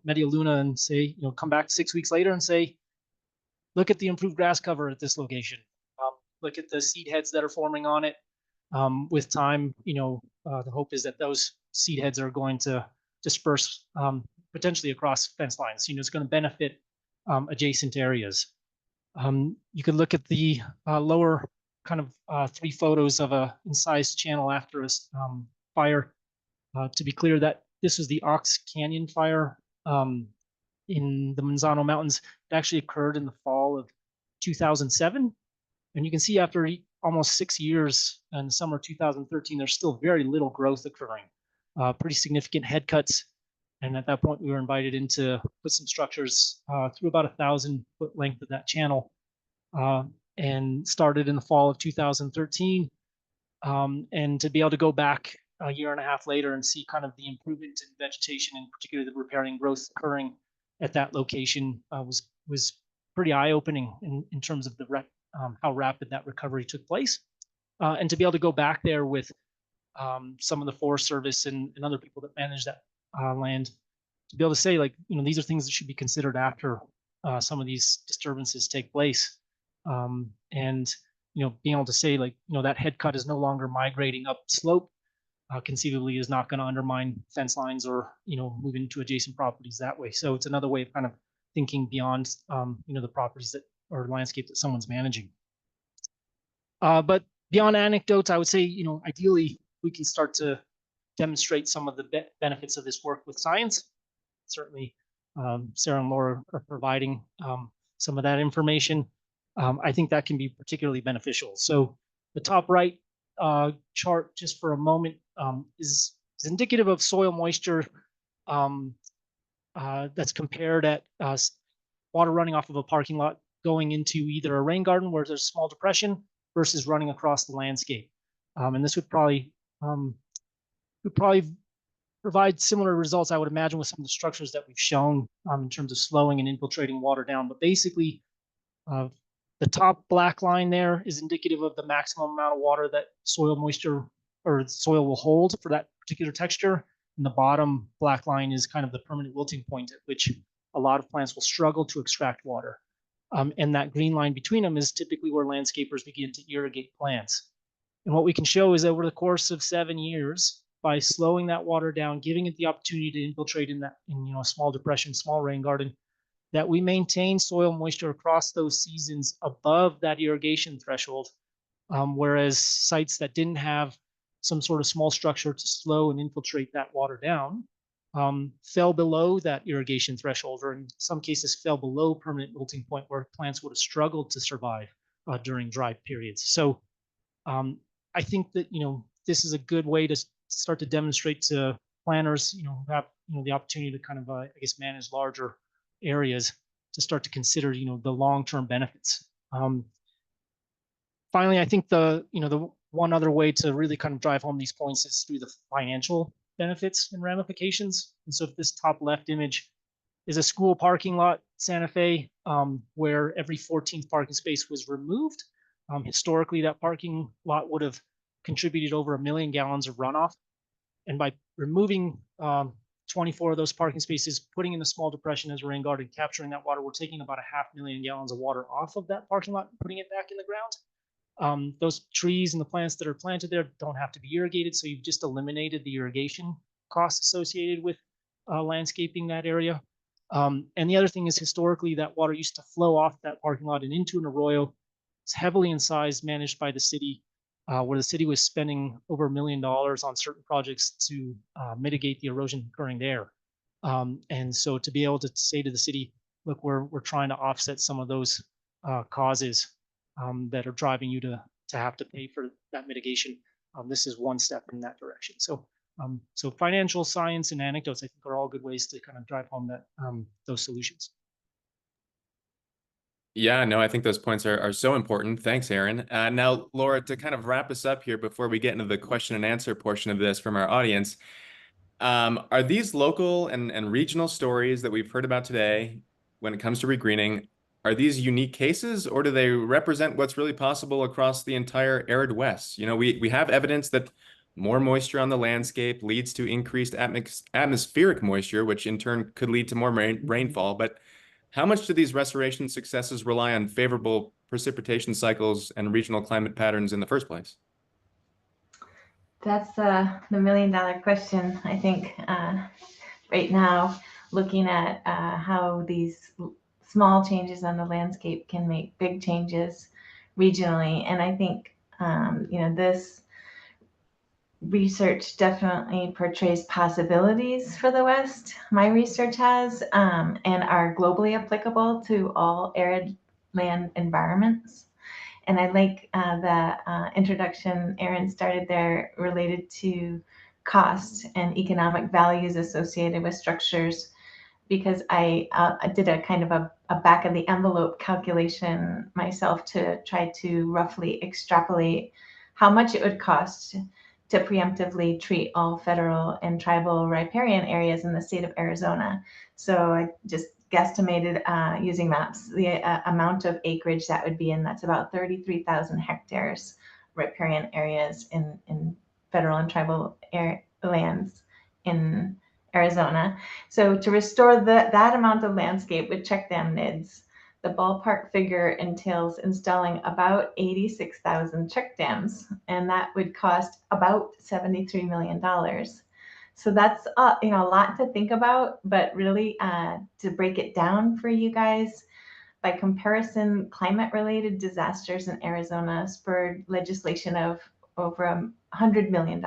Media Luna and say, come back 6 weeks later and say, look at the improved grass cover at this location. Look at the seed heads that are forming on it. With time, the hope is that those seed heads are going to disperse potentially across fence lines. It's going to benefit adjacent areas. You could look at the lower kind of 3 photos of a incised channel after a fire. To be clear, that this was the Ox Canyon fire in the Manzano Mountains. It actually occurred in the fall of 2007. And you can see after almost 6 years in the summer of 2013, there's still very little growth occurring. Pretty significant head cuts. And at that point, we were invited in to put some structures through about 1,000-foot length of that channel and started in the fall of 2013. And to be able to go back a year and a half later and see kind of the improvement in vegetation, and particularly the repairing growth occurring at that location was pretty eye-opening in terms of how rapid that recovery took place. And to be able to go back there with some of the Forest Service and other people that manage that land, to be able to say, like, these are things that should be considered after some of these disturbances take place. And being able to say, like, that head cut is no longer migrating up slope, conceivably is not going to undermine fence lines or move into adjacent properties that way. So it's another way of kind of thinking beyond the properties that or landscape that someone's managing. But beyond anecdotes, I would say ideally we can start to demonstrate some of the benefits of this work with science. Certainly, Sarah and Laura are providing some of that information. I think that can be particularly beneficial. So the top right chart, just for a moment, is indicative of soil moisture that's compared at water running off of a parking lot going into either a rain garden where there's a small depression versus running across the landscape. And this would probably provide similar results, I would imagine, with some of the structures that we've shown in terms of slowing and infiltrating water down. But basically, the top black line there is indicative of the maximum amount of water that soil moisture or soil will hold for that particular texture. And the bottom black line is kind of the permanent wilting point at which a lot of plants will struggle to extract water. And that green line between them is typically where landscapers begin to irrigate plants. And what we can show is that over the course of 7 years, by slowing that water down, giving it the opportunity to infiltrate in a small depression, small rain garden, that we maintain soil moisture across those seasons above that irrigation threshold, whereas sites that didn't have some sort of small structure to slow and infiltrate that water down fell below that irrigation threshold, or in some cases fell below permanent wilting point, where plants would have struggled to survive during dry periods. So I think that this is a good way to start to demonstrate to planners who have the opportunity to kind of manage larger areas, to start to consider the long-term benefits. Finally, I think the one other way to really kind of drive home these points is through the financial benefits and ramifications. And so if this top left image is a school parking lot, Santa Fe, where every 14th parking space was removed. Historically, that parking lot would have contributed over 1 million gallons of runoff And by removing 24 of those parking spaces, putting in the small depression as rain guard and capturing that water, we're taking about 500,000 gallons of water off of that parking lot and putting it back in the ground. Those trees and the plants that are planted there don't have to be irrigated, so you've just eliminated the irrigation costs associated with landscaping that area. And the other thing is, historically, that water used to flow off that parking lot and into an arroyo. It's heavily incised, managed by the city, where the city was spending over $1 million on certain projects to mitigate the erosion occurring there. And so to be able to say to the city, look, we're trying to offset some of those causes that are driving you to have to pay for that mitigation. This is one step in that direction. So financial science and anecdotes, I think, are all good ways to kind of drive home that those solutions. Yeah, no, I think those points are so important. Thanks, Aaron. Now, Laura, to kind of wrap us up here before we get into the question and answer portion of this from our audience, are these local and regional stories that we've heard about today when it comes to regreening, are these unique cases, or do they represent what's really possible across the entire arid West? You know, we have evidence that more moisture on the landscape leads to increased atmospheric moisture, which in turn could lead to more rainfall. But how much do these restoration successes rely on favorable precipitation cycles and regional climate patterns in the first place? That's the million-dollar question, I think, right now, looking at how these small changes on the landscape can make big changes regionally. And I think, this research definitely portrays possibilities for the West. My research has, and are globally applicable to all arid land environments. And I like the introduction Aaron started there related to cost and economic values associated with structures, because I did a kind of a back of the envelope calculation myself to try to roughly extrapolate how much it would cost to preemptively treat all federal and tribal riparian areas in the state of Arizona. So I just guesstimated using maps the amount of acreage that would be in. That's about 33,000 hectares riparian areas in federal and tribal lands in Arizona. So to restore that amount of landscape with check dam NIDS, the ballpark figure entails installing about 86,000 check dams, and that would cost about $73 million. So that's a lot to think about, but really to break it down for you guys, by comparison, climate-related disasters in Arizona spurred legislation of over $100 million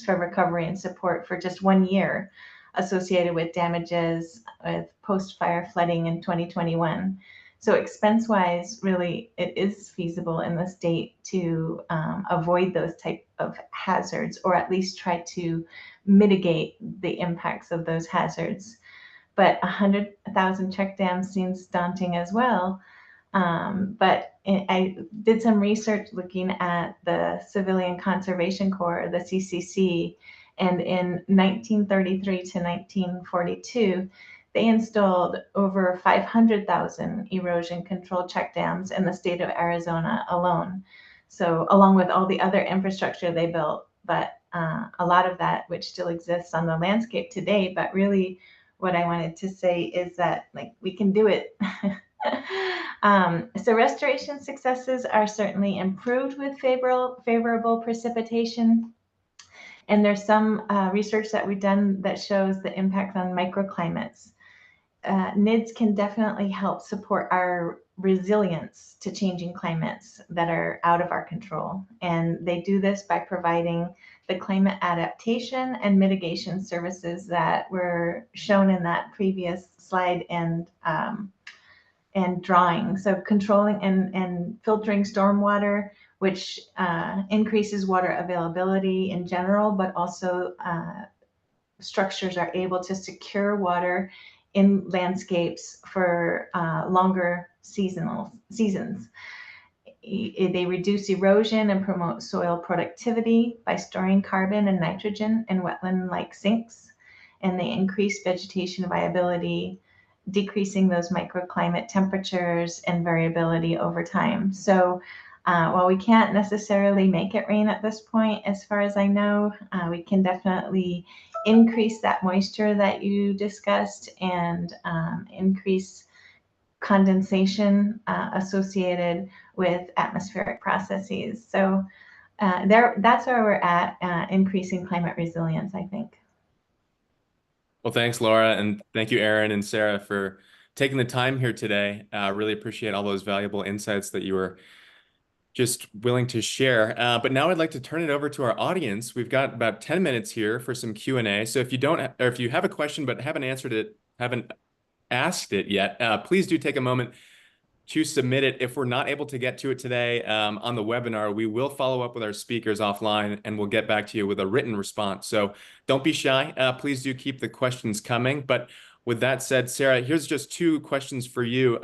for recovery and support for just 1 year associated with damages with post-fire flooding in 2021. So expense-wise, really, it is feasible in the state to avoid those type of hazards, or at least try to mitigate the impacts of those hazards. But 100,000 check dams seems daunting as well. But I did some research looking at the Civilian Conservation Corps, the CCC, and in 1933 to 1942, they installed over 500,000 erosion control check dams in the state of Arizona alone. So along with all the other infrastructure they built, but a lot of that which still exists on the landscape today. But really what I wanted to say is that, like, we can do it. So restoration successes are certainly improved with favorable precipitation. And there's some research that we've done that shows the impact on microclimates. NIDS can definitely help support our resilience to changing climates that are out of our control. And they do this by providing the climate adaptation and mitigation services that were shown in that previous slide and drawing. So controlling and filtering stormwater, which increases water availability in general, but also structures are able to secure water in landscapes for longer seasons. They reduce erosion and promote soil productivity by storing carbon and nitrogen in wetland-like sinks, and they increase vegetation viability, decreasing those microclimate temperatures and variability over time. So While we can't necessarily make it rain at this point, as far as I know, we can definitely increase that moisture that you discussed and increase condensation associated with atmospheric processes. So that's where we're at, increasing climate resilience, I think. Well, thanks, Laura, and thank you, Aaron and Sarah, for taking the time here today. Really appreciate all those valuable insights that you were just willing to share. But now I'd like to turn it over to our audience. We've got about 10 minutes here for some Q&A. So if you don't, or if you have a question but haven't asked it yet, please do take a moment to submit it. If we're not able to get to it today on the webinar, we will follow up with our speakers offline and we'll get back to you with a written response. So don't be shy. Please do keep the questions coming. But with that said, Sarah, here's just two questions for you.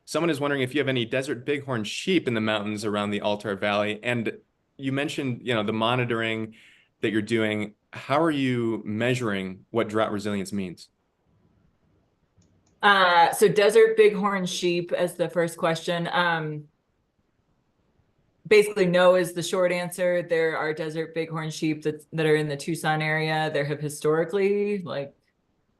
Someone is wondering if you have any desert bighorn sheep in the mountains around the Altar Valley. And you mentioned, the monitoring that you're doing. How are you measuring what drought resilience means? So desert bighorn sheep as the first question. Basically, no is the short answer. There are desert bighorn sheep that are in the Tucson area. There have historically, I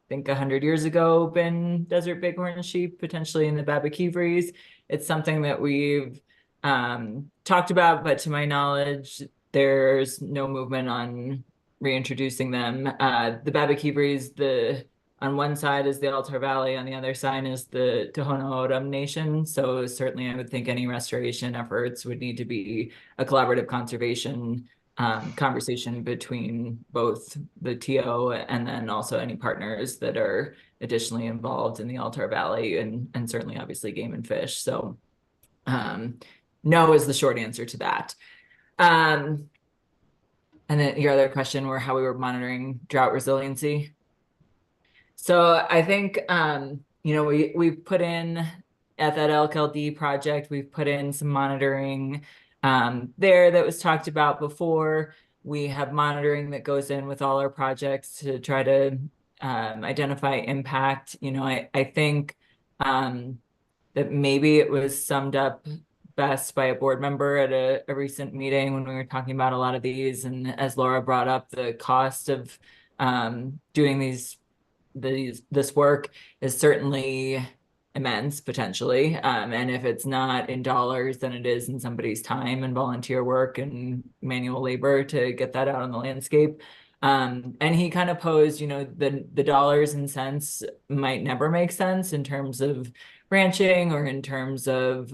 think 100 years ago, been desert bighorn sheep, potentially in the Babakivris. It's something that we've talked about, but to my knowledge, there's no movement on reintroducing them. The Babakivris, on one side is the Altar Valley, on the other side is the Tohono O'odham Nation. So certainly I would think any restoration efforts would need to be a collaborative conservation conversation between both the TO and then also any partners that are additionally involved in the Altar Valley and certainly obviously game and fish. So no is the short answer to that. And then your other question were how we were monitoring drought resiliency. So I think, we put in at that LKLD project, we've put in some monitoring there that was talked about before. We have monitoring that goes in with all our projects to try to identify impact. I think that maybe it was summed up best by a board member at a recent meeting when we were talking about a lot of these. And as Laura brought up, the cost of doing this work is certainly immense potentially. And if it's not in dollars, then it is in somebody's time and volunteer work and manual labor to get that out on the landscape. And he kind of posed, the dollars and cents might never make sense in terms of ranching or in terms of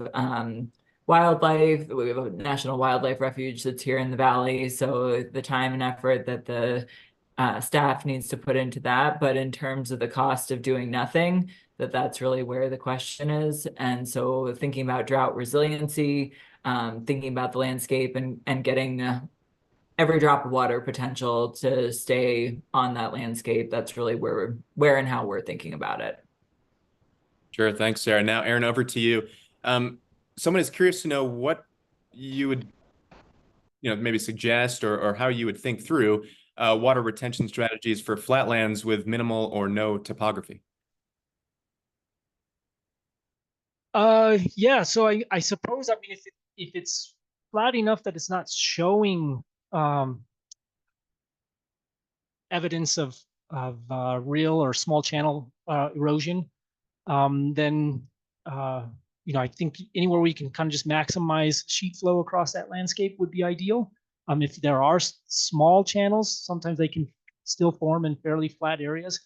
wildlife. We have a national wildlife refuge that's here in the valley. So the time and effort that the staff needs to put into that, but in terms of the cost of doing nothing, that's really where the question is. And so thinking about drought resiliency, thinking about the landscape and getting every drop of water potential to stay on that landscape, that's really where and how we're thinking about it. Sure, thanks, Sarah. Now, Aaron, over to you. Someone is curious to know what you would, maybe suggest or how you would think through water retention strategies for flatlands with minimal or no topography. Yeah, so I suppose, if it's flat enough that it's not showing evidence of real or small channel erosion, then I think anywhere we can kind of just maximize sheet flow across that landscape would be ideal. If there are small channels, sometimes they can still form in fairly flat areas.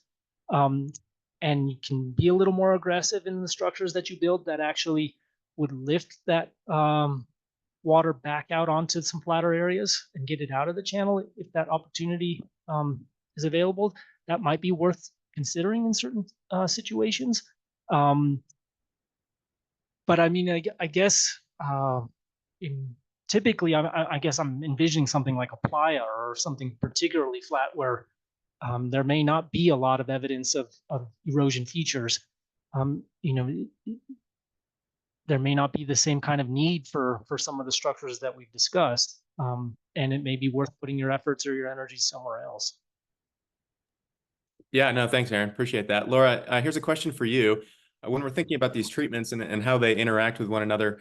And you can be a little more aggressive in the structures that you build that actually would lift that water back out onto some flatter areas and get it out of the channel. If that opportunity is available, that might be worth considering in certain situations. But I guess typically, I guess I'm envisioning something like a playa or something particularly flat where there may not be a lot of evidence of erosion features. There may not be the same kind of need for some of the structures that we've discussed, and it may be worth putting your efforts or your energy somewhere else. Yeah, no, thanks, Aaron. Appreciate that. Laura, here's a question for you. When we're thinking about these treatments and how they interact with one another,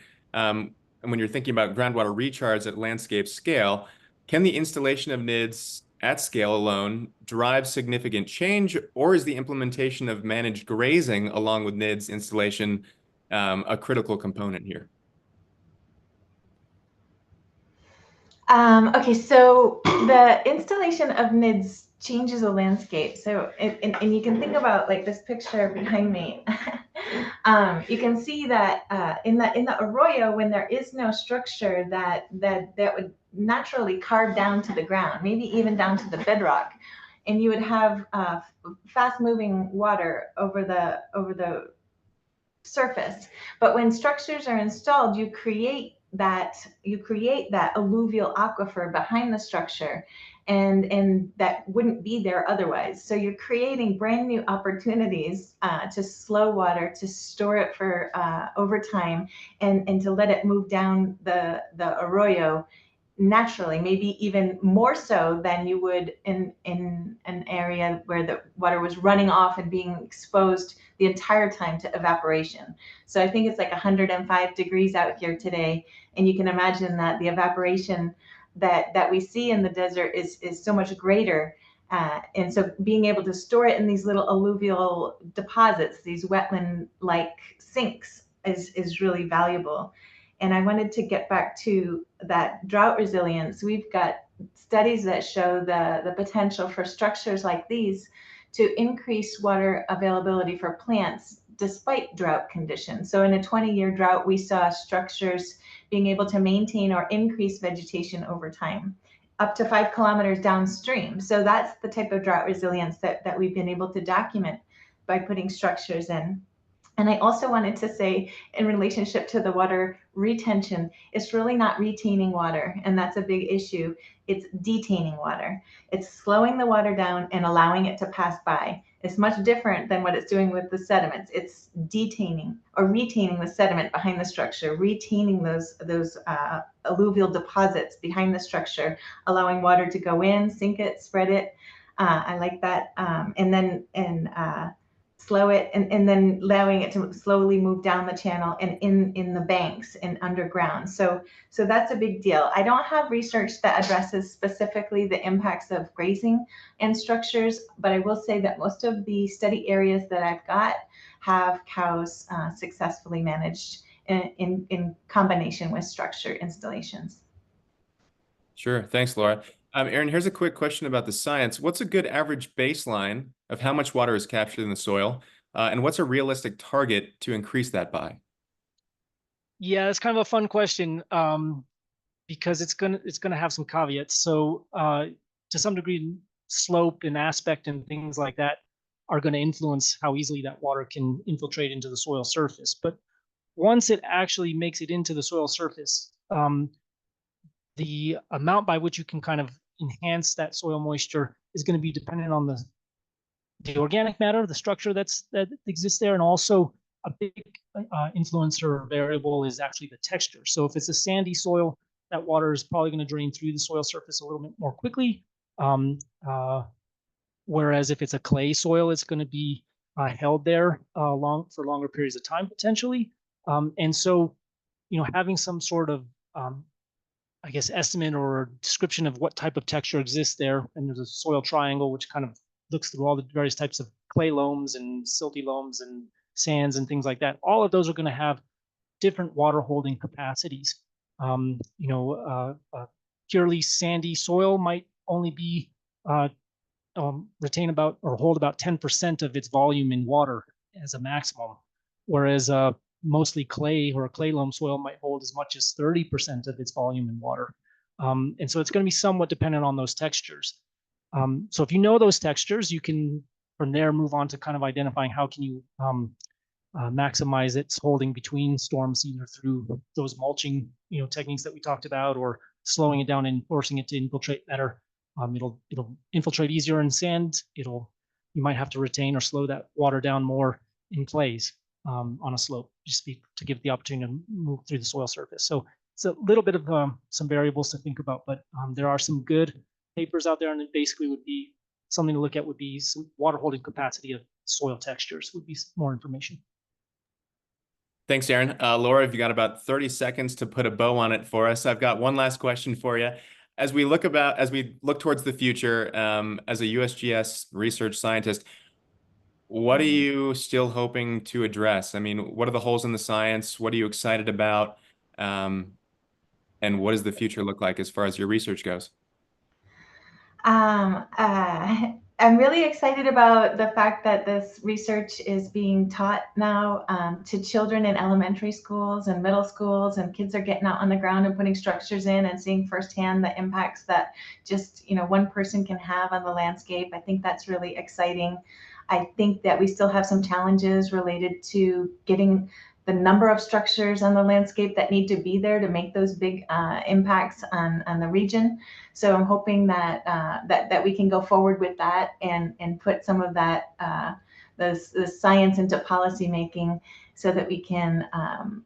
and when you're thinking about groundwater recharge at landscape scale, can the installation of NIDS at scale alone drive significant change, or is the implementation of managed grazing along with NIDS installation a critical component here? Okay, so the installation of NIDS changes the landscape. So, and you can think about like this picture behind me. You can see that in the arroyo, when there is no structure that would naturally carve down to the ground, maybe even down to the bedrock, and you would have fast-moving water over the surface. But when structures are installed, you create that alluvial aquifer behind the structure, and that wouldn't be there otherwise. So you're creating brand new opportunities to slow water, to store it for over time, and to let it move down the arroyo naturally, maybe even more so than you would in an area where the water was running off and being exposed the entire time to evaporation. So I think it's like 105 degrees out here today, and you can imagine that the evaporation that we see in the desert is so much greater. And so being able to store it in these little alluvial deposits, these wetland-like sinks, is really valuable. And I wanted to get back to that drought resilience. We've got studies that show the potential for structures like these to increase water availability for plants despite drought conditions. So in a 20-year drought, we saw structures being able to maintain or increase vegetation over time, up to 5 kilometers downstream. So that's the type of drought resilience that we've been able to document by putting structures in. And I also wanted to say, in relationship to the water retention, it's really not retaining water, and that's a big issue. It's detaining water. It's slowing the water down and allowing it to pass by. It's much different than what it's doing with the sediments. It's detaining or retaining the sediment behind the structure, retaining those alluvial deposits behind the structure, allowing water to go in, sink it, spread it. I like that. Slow it, and then allowing it to slowly move down the channel and in the banks and underground. So that's a big deal. I don't have research that addresses specifically the impacts of grazing and structures, but I will say that most of the study areas that I've got have cows successfully managed in combination with structure installations. Sure. Thanks, Laura. Aaron, here's a quick question about the science. What's a good average baseline of how much water is captured in the soil? And what's a realistic target to increase that by? Yeah, it's kind of a fun question because it's gonna have some caveats. So to some degree, slope and aspect and things like that are going to influence how easily that water can infiltrate into the soil surface. But once it actually makes it into the soil surface, the amount by which you can kind of enhance that soil moisture is going to be dependent on the organic matter, the structure that exists there, and also a big influencer or variable is actually the texture. So if it's a sandy soil, that water is probably going to drain through the soil surface a little bit more quickly. Whereas if it's a clay soil, it's going to be held there for longer periods of time potentially. And so, having some sort of I guess estimate or description of what type of texture exists there, and there's a soil triangle which kind of looks through all the various types of clay loams and silty loams and sands and things like that. All of those are going to have different water holding capacities. Purely sandy soil might only be retain about or hold about 10% of its volume in water as a maximum, whereas mostly clay or a clay loam soil might hold as much as 30% of its volume in water. And so it's going to be somewhat dependent on those textures. So if you know those textures, you can from there move on to kind of identifying how can you maximize its holding between storms, either through those mulching techniques that we talked about, or slowing it down and forcing it to infiltrate better. It'll infiltrate easier in sand. You might have to retain or slow that water down more in clays on a slope, just to give the opportunity to move through the soil surface. So it's a little bit of some variables to think about, but there are some good papers out there, and it basically would be something to look at would be some water holding capacity of soil textures would be more information. Thanks, Aaron. Laura, if you got about 30 seconds to put a bow on it for us, I've got one last question for you. As we look towards the future, as a USGS research scientist, what are you still hoping to address? I mean, what are the holes in the science? What are you excited about? And what does the future look like as far as your research goes? I'm really excited about the fact that this research is being taught now to children in elementary schools and middle schools, and kids are getting out on the ground and putting structures in and seeing firsthand the impacts that just one person can have on the landscape. I think that's really exciting. I think that we still have some challenges related to getting the number of structures on the landscape that need to be there to make those big impacts on the region. So I'm hoping that that we can go forward with that and put some of that the science into policy making, so that we can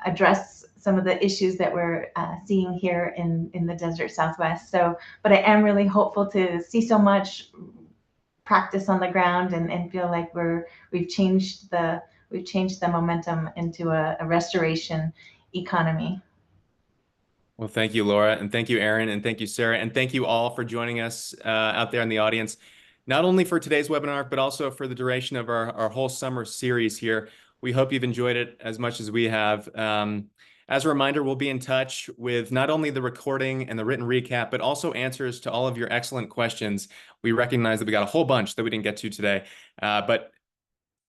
address some of the issues that we're seeing here in the desert Southwest. So, but I am really hopeful to see so much practice on the ground and feel like we've changed the momentum into a restoration economy. Well, thank you, Laura, and thank you, Aaron, and thank you, Sarah, and thank you all for joining us out there in the audience, not only for today's webinar, but also for the duration of our whole summer series here. We hope you've enjoyed it as much as we have. As a reminder, we'll be in touch with not only the recording and the written recap, but also answers to all of your excellent questions. We recognize that we got a whole bunch that we didn't get to today, but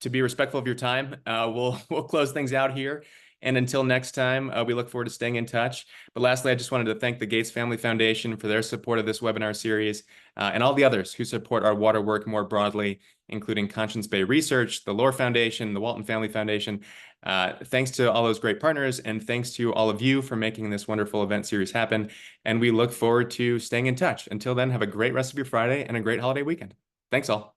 to be respectful of your time, we'll close things out here. And until next time, we look forward to staying in touch. But lastly, I just wanted to thank the Gates Family Foundation for their support of this webinar series, and all the others who support our water work more broadly, including Conscience Bay Research, the Lohr Foundation, the Walton Family Foundation. Thanks to all those great partners, and thanks to all of you for making this wonderful event series happen. And we look forward to staying in touch. Until then, have a great rest of your Friday and a great holiday weekend. Thanks all.